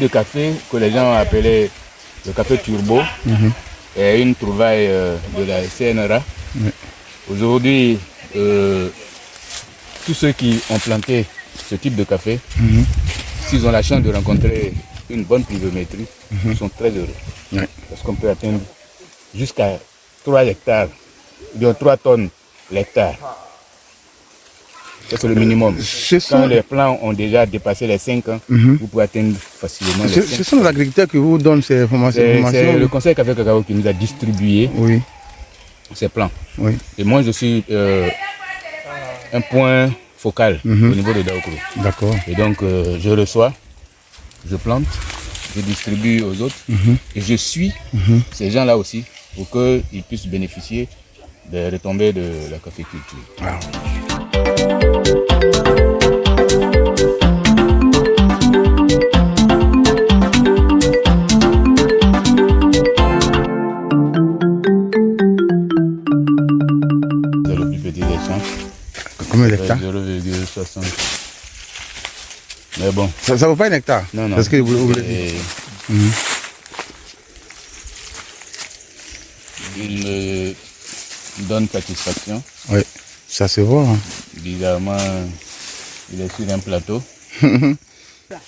de café que les gens appelaient le café turbo est une trouvaille de la CNRA. Aujourd'hui, tous ceux qui ont planté ce type de café, s'ils ont la chance de rencontrer une bonne pluviométrie, ils sont très heureux. Parce qu'on peut atteindre jusqu'à 3 hectares, bien 3 tonnes l'hectare. Ça, c'est le minimum. Quand les plants ont déjà dépassé les 5 ans, vous pouvez atteindre facilement les 5 ans. Ce sont les agriculteurs qui vous donnent ces informations. C'est le Conseil Café Cacao qui nous a distribué ces plants. Et moi, je suis un point focal au niveau de Daokoro. D'accord. Et donc, je reçois, je plante, je distribue aux autres et je suis ces gens-là aussi pour qu'ils puissent bénéficier des retombées de la caféculture. Wow. C'est le plus petit des champs. Combien d'hectares? 0,60. Mais bon. Ça ne vaut pas un hectare? Non, non. Parce que vous voulez dire. Il me donne satisfaction. Oui, ça se voit. Hein. Bizarrement, il est sur un plateau. La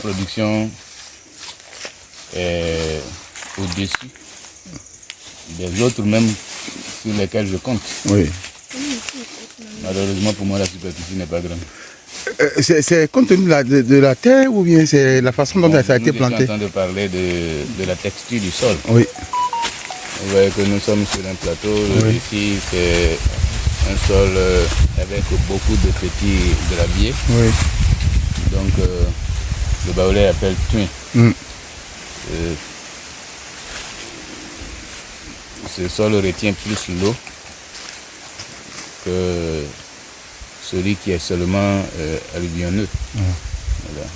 production est au-dessus des autres même sur lesquels je compte. Oui. Malheureusement pour moi, la superficie n'est pas grande. C'est compte tenu de la terre ou bien c'est la façon dont ça a été planté? Je suis en train de parler de la texture du sol. Oui. Vous voyez que nous sommes sur un plateau. Ici, c'est un sol avec beaucoup de petits graviers. Oui. Donc, le Baoulé appelle tuin. Ce sol retient plus l'eau que celui qui est seulement alluvionneux. Voilà.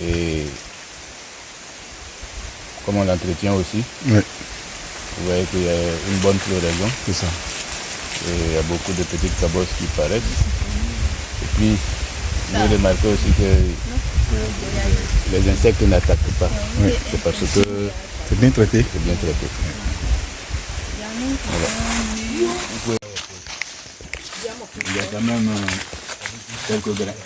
Et comme on l'entretient aussi, vous voyez qu'il y a une bonne floraison. C'est ça. Et il y a beaucoup de petites cabosses qui paraissent. Et puis, vous avez remarqué aussi que les insectes n'attaquent pas. C'est parce que c'est bien traité. C'est bien traité. Voilà. Il y a quand même quelques grains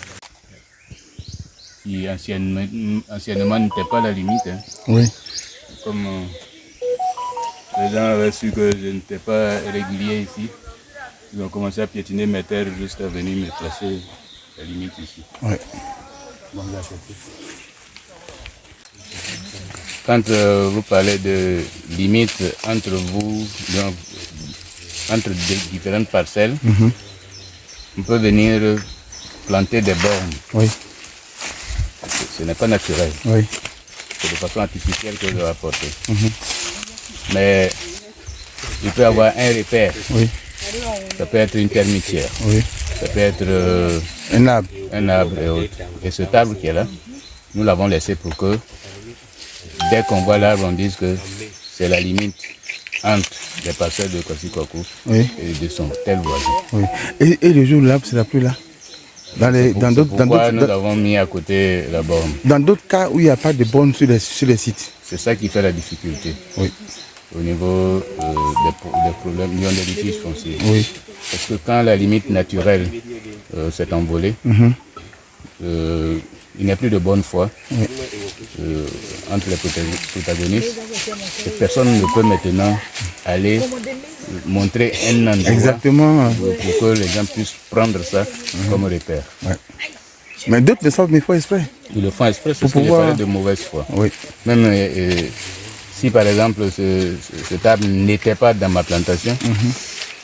qui anciennement n'étaient pas à la limite. Hein. Oui. Comme les gens avaient su que je n'étais pas régulier ici, ils ont commencé à piétiner mes terres jusqu'à venir me placer à la limite ici. Oui. Bon, quand vous parlez de limite entre vous, entre différentes parcelles, on peut venir planter des bornes. Oui. Ce n'est pas naturel. Oui. C'est de façon artificielle que je vais apporter. Mais il peut y avoir un repère. Oui. Ça peut être une termitière. Oui. Ça peut être un arbre. Un arbre et autres. Et cet arbre qui est là, nous l'avons laissé pour que dès qu'on voit l'arbre, on dise que c'est la limite entre les parcelles de Kwasi-Kwaku et de son tel voisin. Oui. Et le jour où l'arbre ne sera plus là? Nous avons mis à côté la borne. Dans d'autres cas où il n'y a pas de borne sur les sites. C'est ça qui fait la difficulté. Oui. Au niveau des problèmes, des litiges fonciers. Oui. Parce que quand la limite naturelle s'est envolée, il n'y a plus de bonne foi entre les protagonistes. Et personne ne peut maintenant aller montrer un endroit. Exactement. Pour que les gens puissent prendre ça comme repère. Ouais. Mais d'autres le savent, mais il faut exprès. Ils le font exprès, c'est ce qu'il fallait de mauvaise foi. Oui. Même si par exemple cet arbre n'était pas dans ma plantation,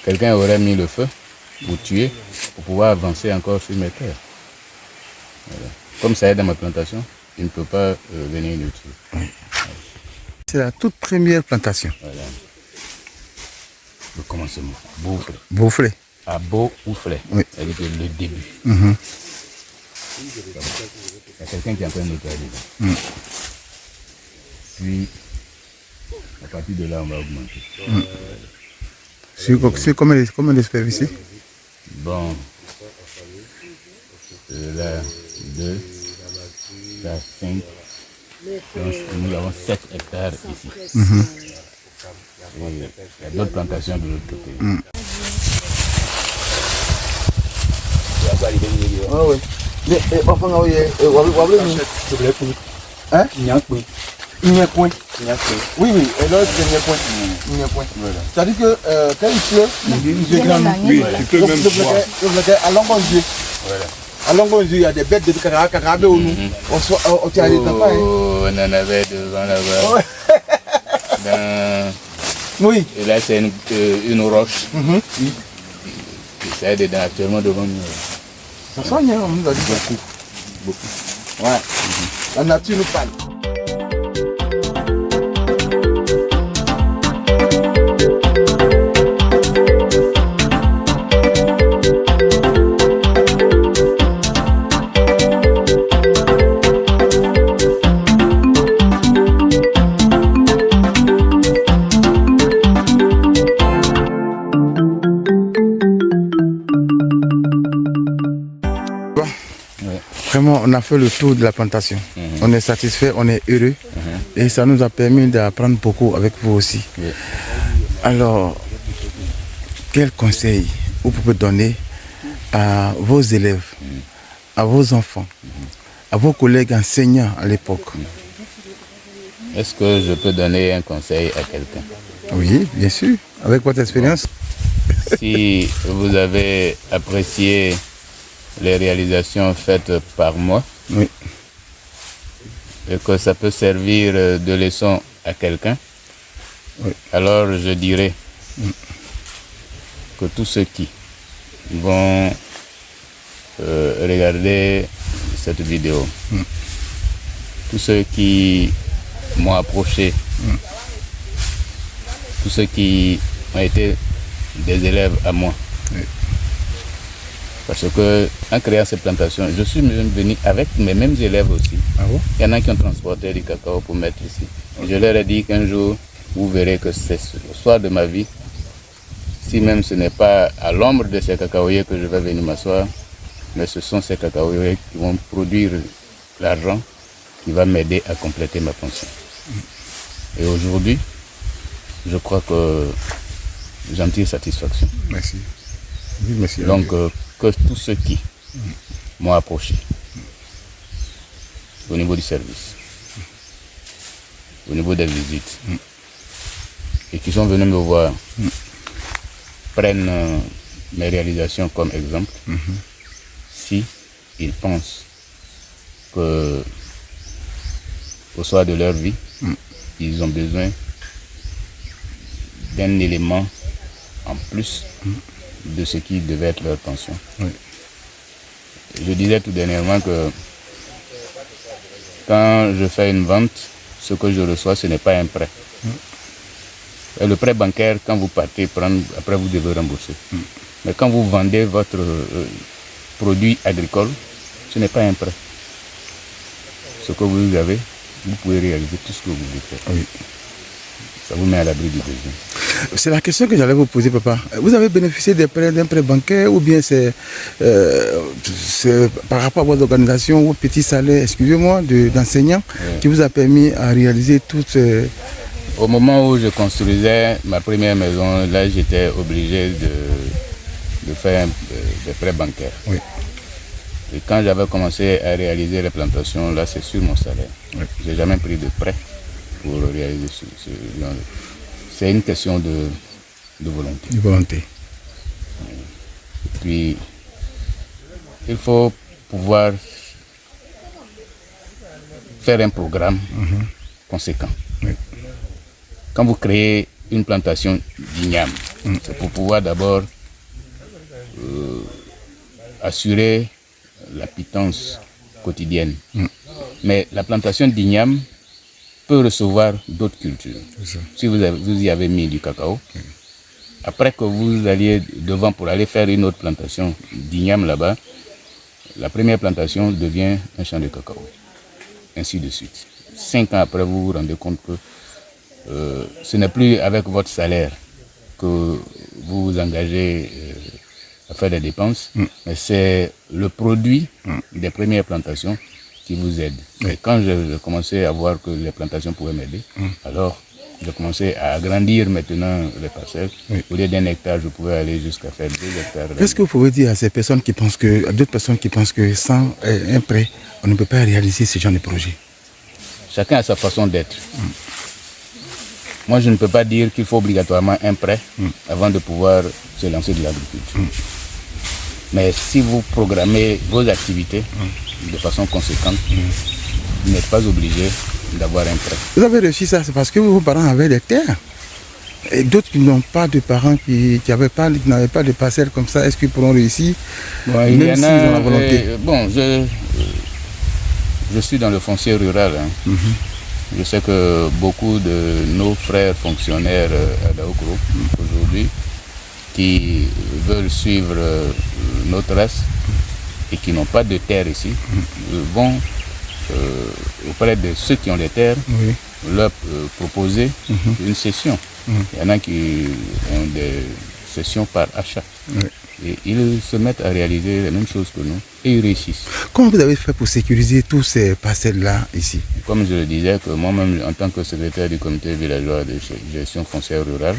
quelqu'un aurait mis le feu pour tuer, pour pouvoir avancer encore sur mes terres. Voilà. Comme ça est dans ma plantation, il ne peut pas venir nous tuer. Oui. C'est la toute première plantation. Voilà. Le commencement. Beauflay. Beauflay. À Beauflay. Oui. C'est-à-dire que le début. Il y a quelqu'un qui est en train de nettoyer. Puis, à partir de là, on va augmenter. C'est combien de superficie? Bon. Là, 2, hectares, 5. Donc, nous avons 7 hectares ici. Et il y a d'autres plantations de l'autre côté. Ah oui. Mais enfin, oui, hein? Il y a point. Oui, oui, et là, c'est il y a point. C'est-à-dire que quand il pleut, Oui, tu peux même voir. à Longondieu. À Longondieu, il y a des bêtes de carabé au nous. On tient les enfants. Oh, on en avait devant là-bas. Oui. Et là, c'est une roche. Ça est actuellement devant nous. Ça soigne, on nous a dit beaucoup. Ouais. La nature nous parle. Vraiment, on a fait le tour de la plantation. On est satisfait, on est heureux. Et ça nous a permis d'apprendre beaucoup avec vous aussi. Alors, quel conseil vous pouvez donner à vos élèves, à vos enfants, à vos collègues enseignants à l'époque? Est-ce que je peux donner un conseil à quelqu'un? Oui, bien sûr, avec votre expérience. Si vous avez apprécié les réalisations faites par moi, Oui. et que ça peut servir de leçon à quelqu'un, Oui. alors je dirais que tous ceux qui vont regarder cette vidéo, tous ceux qui m'ont approché, tous ceux qui ont été des élèves à moi, parce que en créant ces plantations, je suis même venu avec mes mêmes élèves aussi. Ah bon? Il y en a qui ont transporté du cacao pour mettre ici. Je leur ai dit qu'un jour, vous verrez que c'est le soir de ma vie. Si même ce n'est pas à l'ombre de ces cacaoyers que je vais venir m'asseoir, mais ce sont ces cacaoyers qui vont produire l'argent qui va m'aider à compléter ma pension. Et aujourd'hui, je crois que j'en tire satisfaction. Merci. Oui, merci. Donc, que tous ceux qui m'ont approché au niveau du service, au niveau des visites, et qui sont venus me voir, prennent mes réalisations comme exemple. Si ils pensent que au soir de leur vie, ils ont besoin d'un élément en plus de ce qui devait être leur pension. Oui. Je disais tout dernièrement que quand je fais une vente, ce que je reçois, ce n'est pas un prêt. Et le prêt bancaire, quand vous partez prendre, après vous devez rembourser. Mais quand vous vendez votre produit agricole, ce n'est pas un prêt. Ce que vous avez, vous pouvez réaliser tout ce que vous voulez faire. Oui. Ça vous met à l'abri du besoin. C'est la question que j'allais vous poser, papa. Vous avez bénéficié d'un prêt bancaire ou bien c'est par rapport à votre organisation, vos petits salaires, excusez-moi, d'enseignants, qui vous a permis à réaliser toutes ces... Au moment où je construisais ma première maison, là j'étais obligé de faire des prêts bancaires. Oui. Et quand j'avais commencé à réaliser les plantations, là c'est sur mon salaire. Oui. Je n'ai jamais pris de prêt pour réaliser ce genre de... C'est une question de volonté. De volonté. Et puis, il faut pouvoir faire un programme conséquent. Oui. Quand vous créez une plantation d'igname, c'est pour pouvoir d'abord assurer la pitance quotidienne. Mais la plantation d'igname peut recevoir d'autres cultures. Si vous y avez mis du cacao, après que vous alliez devant pour aller faire une autre plantation d'igname là-bas, la première plantation devient un champ de cacao. Ainsi de suite. 5 ans après, vous vous rendez compte que ce n'est plus avec votre salaire que vous vous engagez à faire des dépenses, mais c'est le produit des premières plantations qui vous aide. Et quand j'ai commencé à voir que les plantations pouvaient m'aider, alors j'ai commencé à agrandir maintenant les parcelles. Au lieu d'1 hectare, je pouvais aller jusqu'à faire 2 hectares. Qu'est-ce que vous pouvez dire à ces personnes qui pensent que, à d'autres personnes qui pensent que sans un prêt, on ne peut pas réaliser ce genre de projet? Chacun a sa façon d'être. Moi, je ne peux pas dire qu'il faut obligatoirement un prêt avant de pouvoir se lancer de l'agriculture. Mais si vous programmez vos activités de façon conséquente, vous n'êtes pas obligé d'avoir un prêt. Vous avez réussi ça, c'est parce que vos parents avaient des terres. Et d'autres qui n'ont pas de parents, qui n'avaient pas de parcelles comme ça, est-ce qu'ils pourront réussir? Bon, il y en a, ont la volonté. Bon, je suis dans le foncier rural. Hein. Je sais que beaucoup de nos frères fonctionnaires à Daokoro aujourd'hui qui veulent suivre nos traces et qui n'ont pas de terre ici vont auprès de ceux qui ont des terres leur proposer une cession. Il y en a qui ont des cessions par achat. Et ils se mettent à réaliser les mêmes choses que nous et ils réussissent. Comment vous avez fait pour sécuriser tous ces parcelles-là ici? Comme je le disais, que moi-même, en tant que secrétaire du comité villageois de gestion foncière rurale,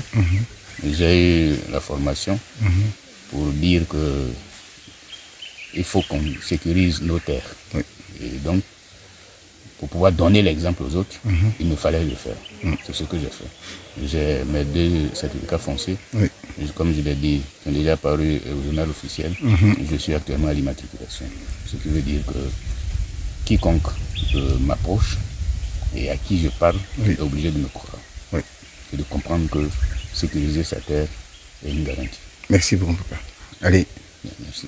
j'ai eu la formation pour dire que il faut qu'on sécurise nos terres. Et donc, pour pouvoir donner l'exemple aux autres, il me fallait le faire. C'est ce que j'ai fait. J'ai mes 2 certificats fonciers. Comme je l'ai dit, qui ont déjà apparu au journal officiel. Je suis actuellement à l'immatriculation. Ce qui veut dire que quiconque m'approche et à qui je parle est obligé de me croire. Et de comprendre que sécuriser sa terre est une garantie. Merci beaucoup, papa. Allez. Merci.